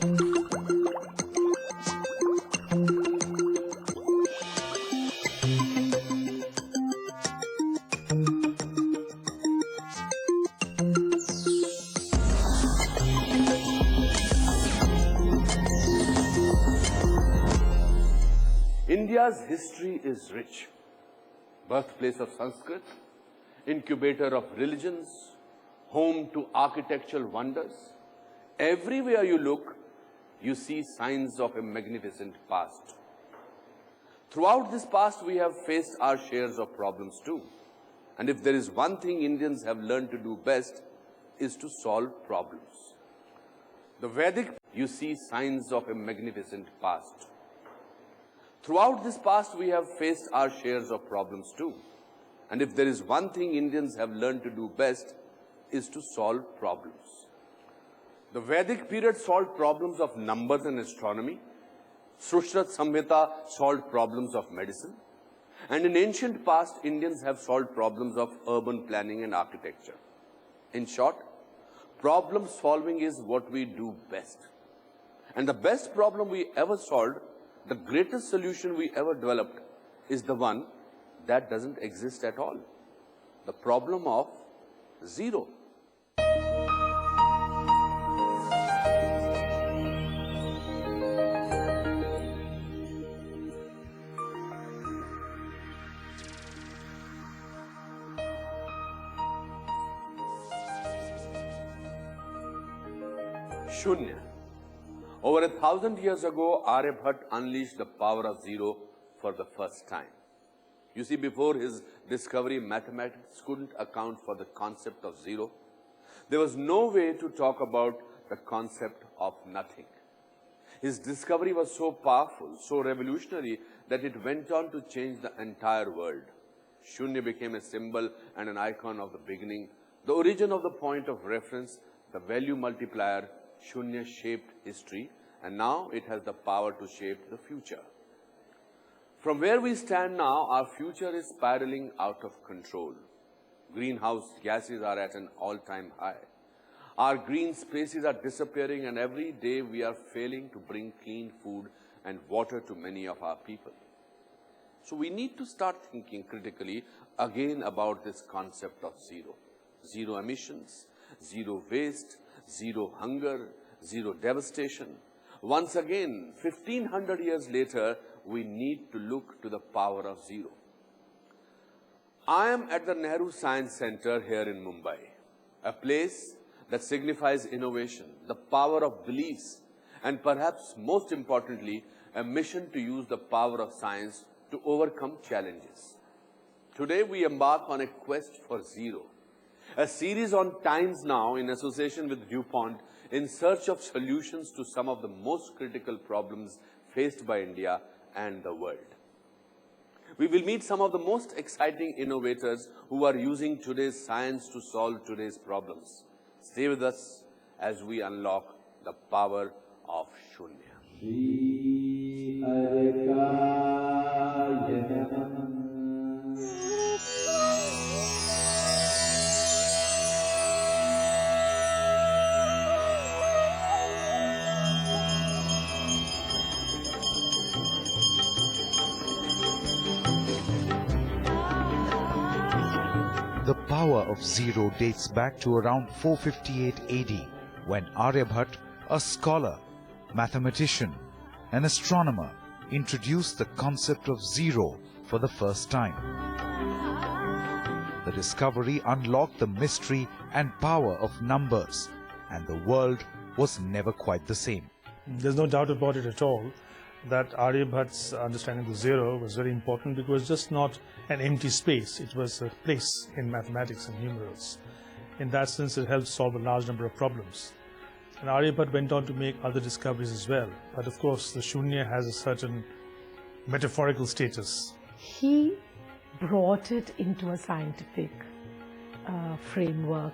India's history is rich. Birthplace of Sanskrit, incubator of religions, home to architectural wonders. Everywhere you look, you see signs of a magnificent past. Throughout this past, we have faced our shares of problems too. And if there is one thing Indians have learned to do best, is to solve problems. The Vedic, you see signs of a magnificent past. Throughout this past, we have faced our shares of problems too. And if there is one thing Indians have learned to do best, is to solve problems. The Vedic period solved problems of numbers and astronomy. Sushruta Samhita solved problems of medicine. And in ancient past, Indians have solved problems of urban planning and architecture. In short, problem solving is what we do best. And the best problem we ever solved, the greatest solution we ever developed, is the one that doesn't exist at all. The problem of zero. Shunya. Over 1,000 years ago, Aryabhatta unleashed the power of zero for the first time. You see, before his discovery, mathematics couldn't account for the concept of zero. There was no way to talk about the concept of nothing. His discovery was so powerful, so revolutionary, that it went on to change the entire world. Shunya became a symbol and an icon of the beginning, the origin of the point of reference, the value multiplier. Shunya shaped history, and now it has the power to shape the future. From where we stand now, our future is spiraling out of control. Greenhouse gases are at an all-time high. Our green spaces are disappearing, and every day we are failing to bring clean food and water to many of our people. So we need to start thinking critically again about this concept of zero. Zero emissions, zero waste, zero hunger, zero devastation. Once again, 1,500 years later, we need to look to the power of zero. I am at the Nehru Science Center here in Mumbai, a place that signifies innovation, the power of beliefs, and perhaps most importantly, a mission to use the power of science to overcome challenges. Today, we embark on a quest for zero, a series on Times Now in association with DuPont in search of solutions to some of the most critical problems faced by India and the world. We will meet some of the most exciting innovators who are using today's science to solve today's problems. Stay with us as we unlock the power of Shunya. The power of zero dates back to around 458 AD, when Aryabhatta, a scholar, mathematician, and astronomer, introduced the concept of zero for the first time. The discovery unlocked the mystery and power of numbers, and the world was never quite the same. There's no doubt about it at all that Aryabhatta's understanding of zero was very important, because it was just not an empty space, it was a place in mathematics and numerals. In that sense, it helped solve a large number of problems. And Aryabhatta went on to make other discoveries as well. But of course, the Shunya has a certain metaphorical status. He brought it into a scientific framework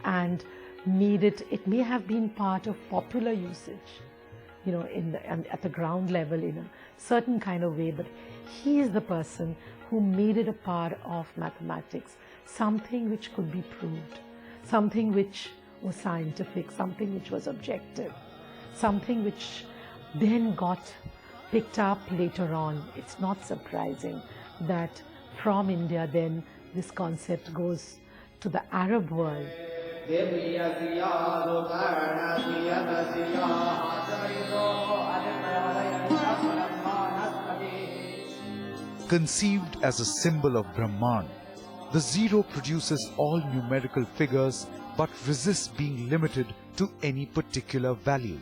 and made it, it may have been part of popular usage, you know, at the ground level in a certain kind of way, but he is the person who made it a part of mathematics, something which could be proved, something which was scientific, something which was objective. something which then got picked up later on. It's not surprising that from India then this concept goes to the Arab world. Conceived as a symbol of Brahman, the zero produces all numerical figures but resists being limited to any particular value.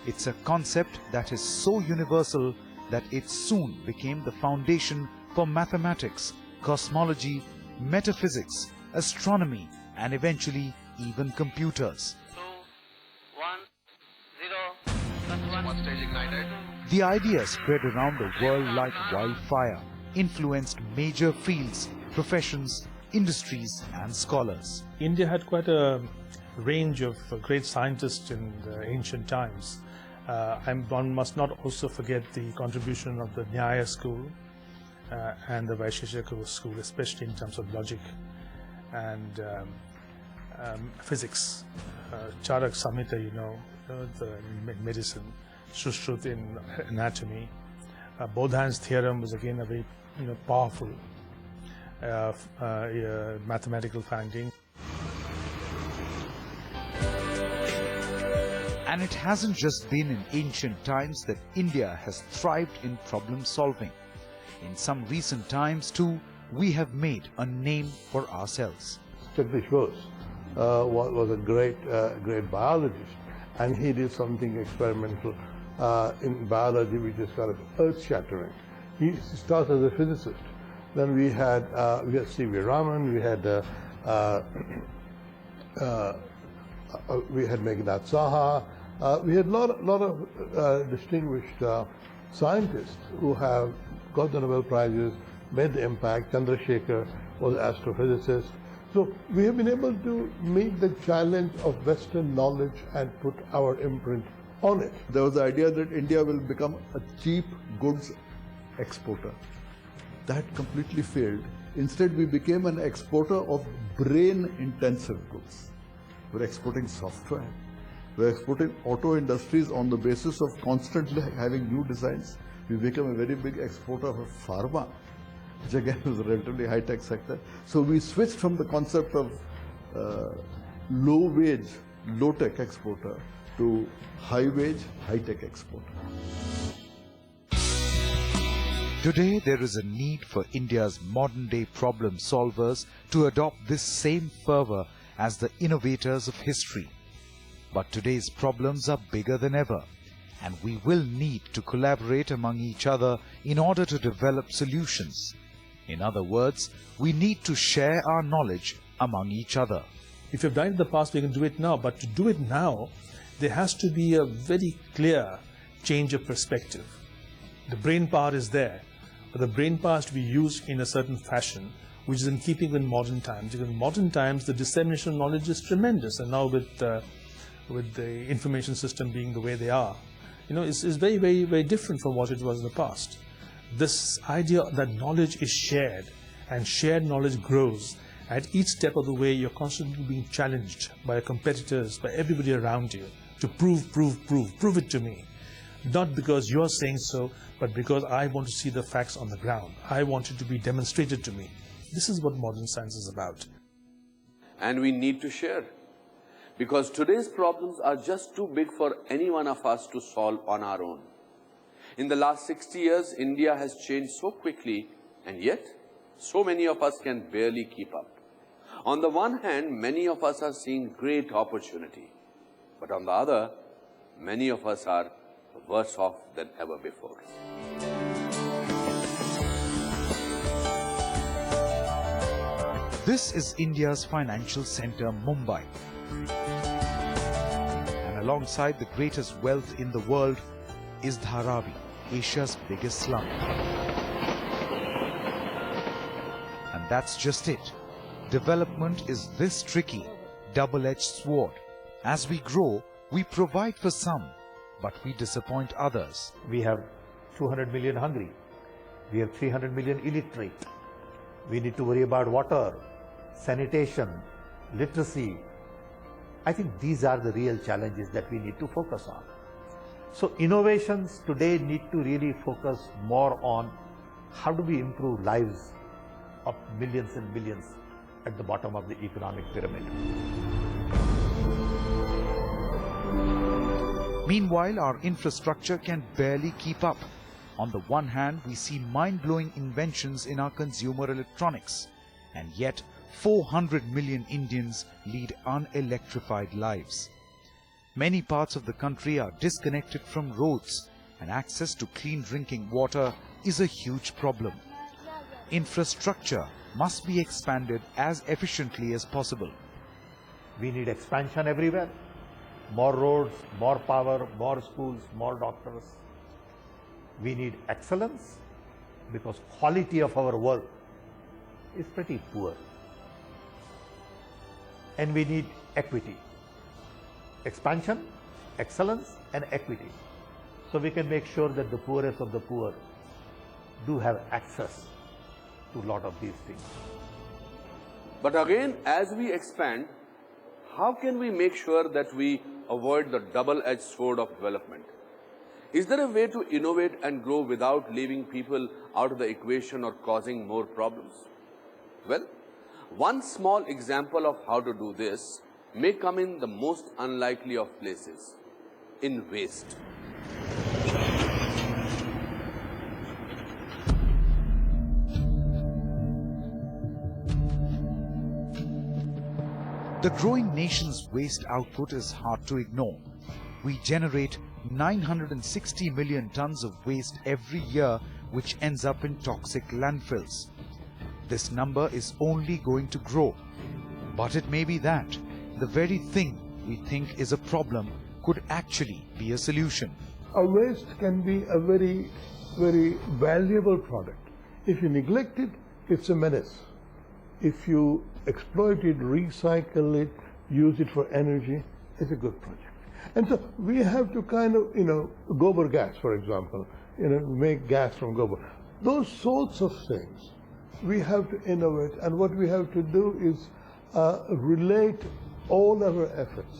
It's a concept that is so universal that it soon became the foundation for mathematics, cosmology, metaphysics, astronomy, and eventually even computers. 2, 1, 0, +1. Stage ignited. The idea spread around the world like wildfire, influenced major fields, professions, industries, and scholars. India had quite a range of great scientists in the ancient times. One must not also forget the contribution of the Nyaya school and the Vaisheshika school, especially in terms of logic and physics. Charak Samhita, in medicine, Sushrut in anatomy. Bodhan's theorem was again a very powerful mathematical finding. And it hasn't just been in ancient times that India has thrived in problem solving. In some recent times too, we have made a name for ourselves. Jagdish Bose was a great biologist, and he did something experimental in biology which is kind of earth-shattering. He started as a physicist. Then we had C.V. Raman, we had Meghnad Saha. We had a lot of distinguished scientists who have got the Nobel Prizes, made the impact. Chandrasekhar was an astrophysicist. So we have been able to meet the challenge of Western knowledge and put our imprint on it. There was the idea that India will become a cheap goods exporter. That completely failed. Instead, we became an exporter of brain-intensive goods. We're exporting software. We're exporting auto industries on the basis of constantly having new designs. We become a very big exporter of pharma, which again is a relatively high-tech sector. So we switched from the concept of low-wage, low-tech exporter to high-wage, high-tech exporter. Today, there is a need for India's modern-day problem solvers to adopt this same fervor as the innovators of history. But today's problems are bigger than ever, and we will need to collaborate among each other in order to develop solutions. In other words, we need to share our knowledge among each other. If you've done it in the past, we can do it now. But to do it now, there has to be a very clear change of perspective. The brain power is there, but the brain power has to be used in a certain fashion, which is in keeping with modern times. Because in modern times, the dissemination of knowledge is tremendous, and now with the information system being the way they are, it's very, very, very different from what it was in the past. This idea that knowledge is shared, and shared knowledge grows. At each step of the way, you're constantly being challenged by your competitors, by everybody around you, to prove it to me. Not because you're saying so, but because I want to see the facts on the ground. I want it to be demonstrated to me. This is what modern science is about. And we need to share. Because today's problems are just too big for any one of us to solve on our own. In the last 60 years, India has changed so quickly, and yet, so many of us can barely keep up. On the one hand, many of us are seeing great opportunity. But on the other, many of us are worse off than ever before. This is India's financial center, Mumbai. And alongside the greatest wealth in the world is Dharavi, Asia's biggest slum. And that's just it. Development is this tricky, double-edged sword. As we grow, we provide for some, but we disappoint others. We have 200 million hungry. We have 300 million illiterate. We need to worry about water, sanitation, literacy. I think these are the real challenges that we need to focus on. So innovations today need to really focus more on how do we improve lives of millions and millions at the bottom of the economic pyramid. Meanwhile, our infrastructure can barely keep up. On the one hand, we see mind-blowing inventions in our consumer electronics, and yet 400 million Indians lead unelectrified lives. Many parts of the country are disconnected from roads, and access to clean drinking water is a huge problem. Infrastructure must be expanded as efficiently as possible. We need expansion everywhere. More roads, more power, more schools, more doctors. We need excellence because quality of our work is pretty poor. And we need equity. Expansion, excellence and equity. So we can make sure that the poorest of the poor do have access to a lot of these things. But again, as we expand, how can we make sure that we avoid the double-edged sword of development? Is there a way to innovate and grow without leaving people out of the equation or causing more problems? Well, one small example of how to do this may come in the most unlikely of places, in waste. The growing nation's waste output is hard to ignore. We generate 960 million tons of waste every year, which ends up in toxic landfills. This number is only going to grow. But it may be that the very thing we think is a problem could actually be a solution. Our waste can be a very, very valuable product. If you neglect it, it's a menace. If you exploit it, recycle it, use it for energy, it's a good project. And so we have to kind of, gobar gas, for example, make gas from gobar. Those sorts of things, we have to innovate, and what we have to do is relate all our efforts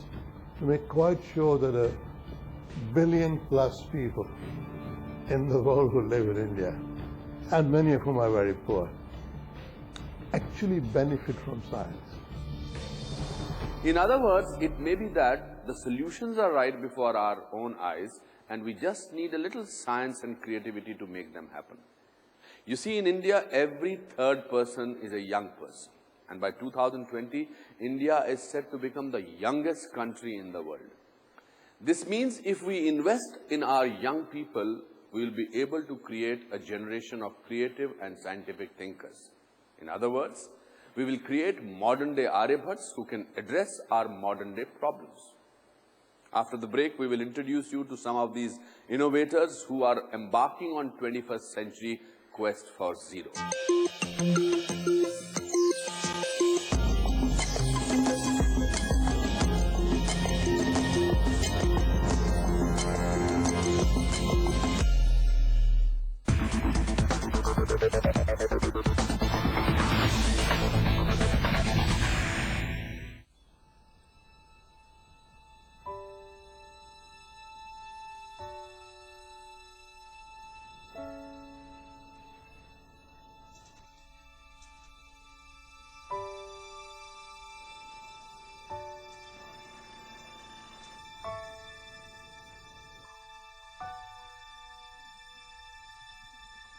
to make quite sure that 1 billion plus people in the world who live in India, and many of whom are very poor, actually benefit from science. In other words, it may be that the solutions are right before our own eyes, and we just need a little science and creativity to make them happen. You see, in India, every third person is a young person. And by 2020, India is set to become the youngest country in the world. This means if we invest in our young people, we will be able to create a generation of creative and scientific thinkers. In other words, we will create modern-day Aryabhats who can address our modern-day problems. After the break, we will introduce you to some of these innovators who are embarking on 21st century quest for zero.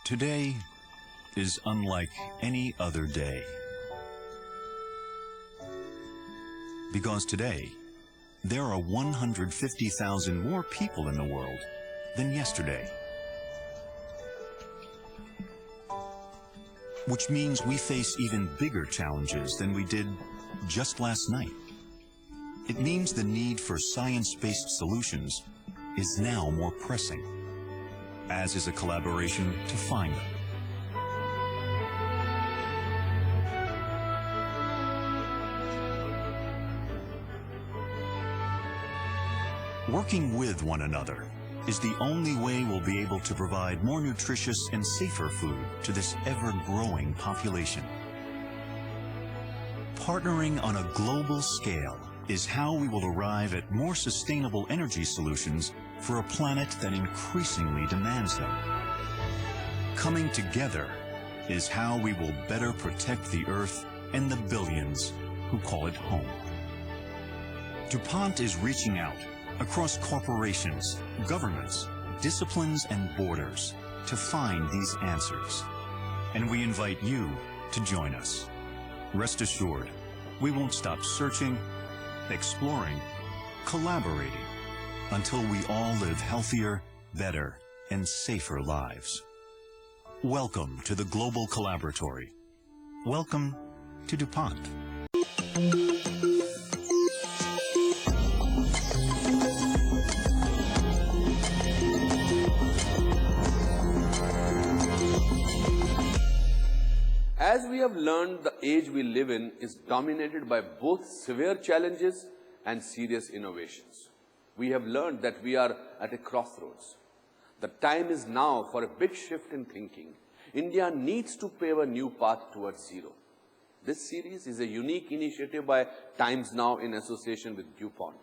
Today is unlike any other day. Because today, there are 150,000 more people in the world than yesterday. Which means we face even bigger challenges than we did just last night. It means the need for science-based solutions is now more pressing, as is a collaboration to find them. Working with one another is the only way we'll be able to provide more nutritious and safer food to this ever-growing population. Partnering on a global scale is how we will arrive at more sustainable energy solutions for a planet that increasingly demands them. Coming together is how we will better protect the Earth and the billions who call it home. DuPont is reaching out across corporations, governments, disciplines, and borders to find these answers. And we invite you to join us. Rest assured, we won't stop searching, exploring, collaborating until we all live healthier, better, and safer lives. Welcome to the Global Collaboratory. Welcome to DuPont. As we have learned, the age we live in is dominated by both severe challenges and serious innovations. We have learned that we are at a crossroads. The time is now for a big shift in thinking. India needs to pave a new path towards zero. This series is a unique initiative by Times Now in association with DuPont.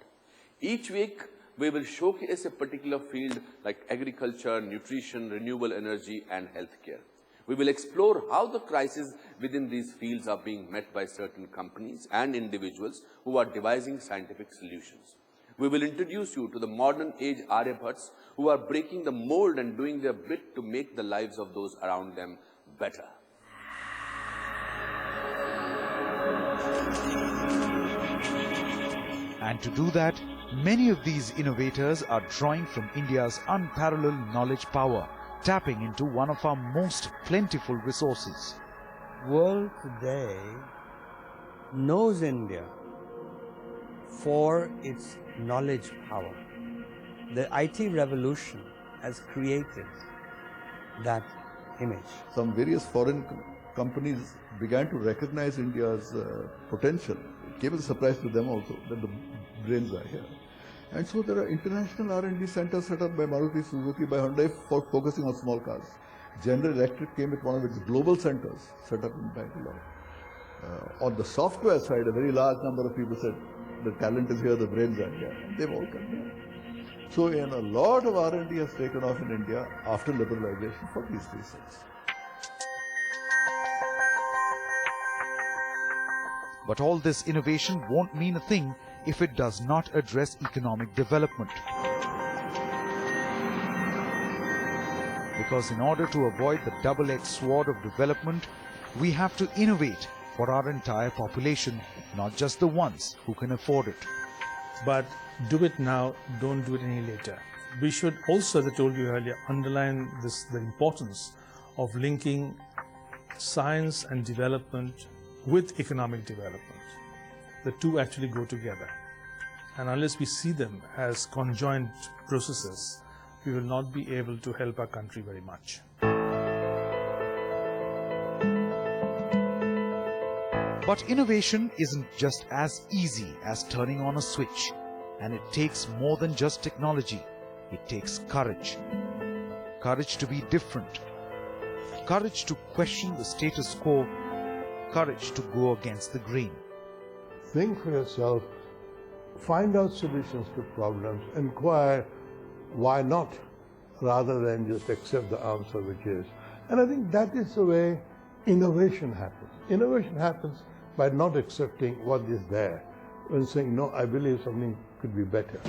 Each week, we will showcase a particular field like agriculture, nutrition, renewable energy, and healthcare. We will explore how the crises within these fields are being met by certain companies and individuals who are devising scientific solutions. We will introduce you to the modern age Aryabhats who are breaking the mold and doing their bit to make the lives of those around them better. And to do that, many of these innovators are drawing from India's unparalleled knowledge power, tapping into one of our most plentiful resources. World today knows India for its knowledge power. The IT revolution has created that image. Some various foreign companies began to recognize India's potential. It came as a surprise to them also that the brains are here. And so there are international R&D centers set up by Maruti Suzuki, by Hyundai, for focusing on small cars. General Electric came with one of its global centers set up in Bangalore. On the software side, a very large number of people said, the talent is here, the brains are here. And they've all come here. So a lot of R&D has taken off in India after liberalization for these reasons. But all this innovation won't mean a thing if it does not address economic development. Because in order to avoid the double-edged sword of development, we have to innovate for our entire population, not just the ones who can afford it. But do it now, don't do it any later. We should also, as I told you earlier, underline the importance of linking science and development with economic development. The two actually go together. And unless we see them as conjoined processes, we will not be able to help our country very much. But innovation isn't just as easy as turning on a switch. And it takes more than just technology. It takes courage. Courage to be different. Courage to question the status quo. Courage to go against the grain. Think for yourself, find out solutions to problems, inquire why not, rather than just accept the answer which is. And I think that is the way innovation happens. Innovation happens by not accepting what is there, and saying, no, I believe something could be better.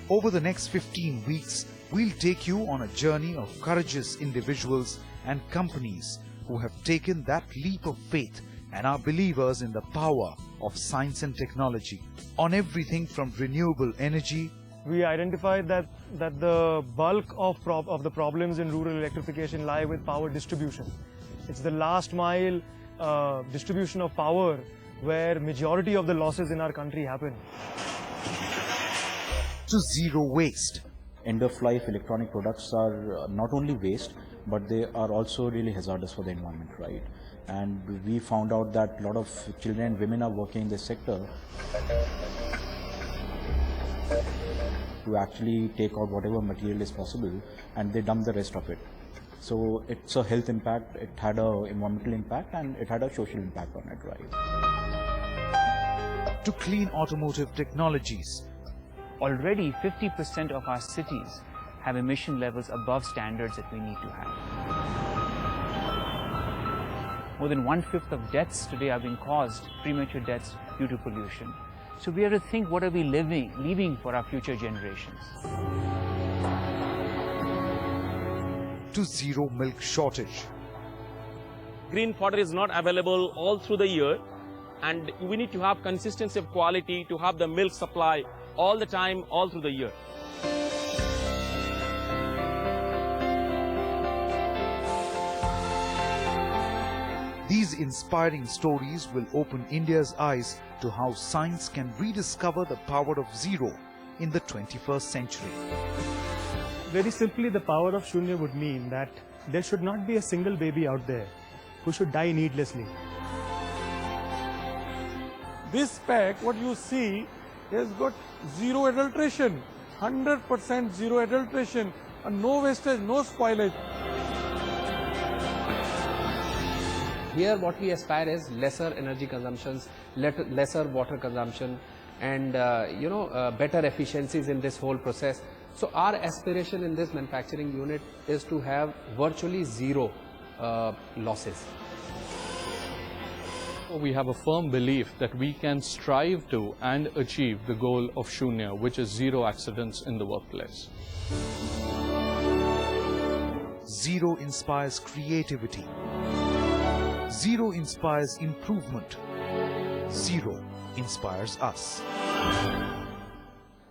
Over the next 15 weeks, we'll take you on a journey of courageous individuals and companies who have taken that leap of faith and are believers in the power of science and technology on everything from renewable energy. We identified that the bulk of the problems in rural electrification lie with power distribution. It's the last mile distribution of power where majority of the losses in our country happen. To zero waste. End-of-life electronic products are not only waste, but they are also really hazardous for the environment, right? And we found out that a lot of children and women are working in this sector to actually take out whatever material is possible, and they dump the rest of it. So it's a health impact, it had a environmental impact, and it had a social impact on it, right? To clean automotive technologies. Already 50% of our cities have emission levels above standards that we need to have. More than 1/5 of deaths today are being caused, premature deaths, due to pollution. So we have to think, what are we leaving for our future generations? To zero milk shortage. Green fodder is not available all through the year, and we need to have consistency of quality to have the milk supply all the time, all through the year. These inspiring stories will open India's eyes to how science can rediscover the power of zero in the 21st century. Very simply, the power of Shunya would mean that there should not be a single baby out there who should die needlessly. This pack, what you see, has got zero adulteration, 100% zero adulteration, and no wastage, no spoilage. Here what we aspire is lesser energy consumptions, lesser water consumption, and better efficiencies in this whole process. So our aspiration in this manufacturing unit is to have virtually zero losses. We have a firm belief that we can strive to and achieve the goal of Shunya, which is zero accidents in the workplace. Zero inspires creativity. Zero inspires improvement. Zero inspires us.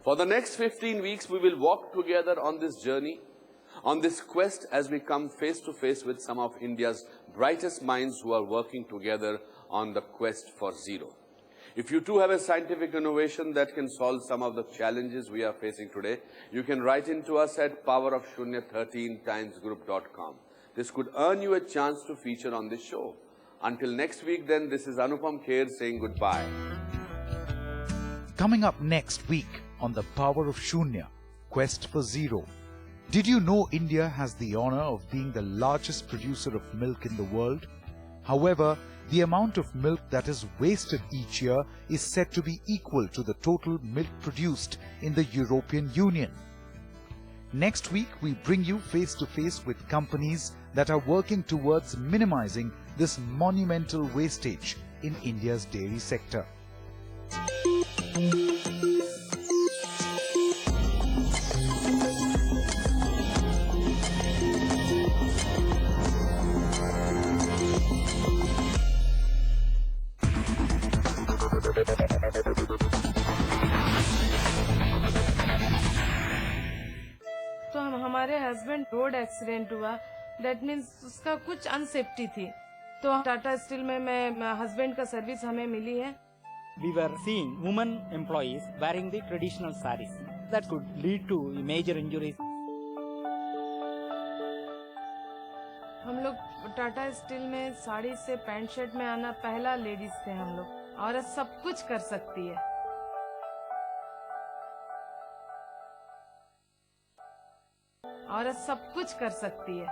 For the next 15 weeks, we will walk together on this journey, on this quest, as we come face to face with some of India's brightest minds who are working together on the quest for zero. If you too have a scientific innovation that can solve some of the challenges we are facing today, you can write into us at powerofshunya13timesgroup.com. This could earn you a chance to feature on this show. Until next week then, this is Anupam Kher saying goodbye. Coming up next week on The Power of Shunya, Quest for Zero. Did you know India has the honor of being the largest producer of milk in the world? However, the amount of milk that is wasted each year is said to be equal to the total milk produced in the European Union. Next week, we bring you face to face with companies that are working towards minimizing this monumental wastage in India's dairy sector. तो हमारे husband road accident हुआ, that means उसका कुछ unsafety थी, तो Tata steel में मैं husband का सर्विस हमें मिली है. We were seeing women employees wearing the traditional sarees. That could lead to major injuries. हम लोग टाटा स्टील में साड़ी से पैंट शर्ट में आना पहला लेडीज थे हम लोग. औरत सब कुछ कर सकती है. औरत सब कुछ कर सकती है.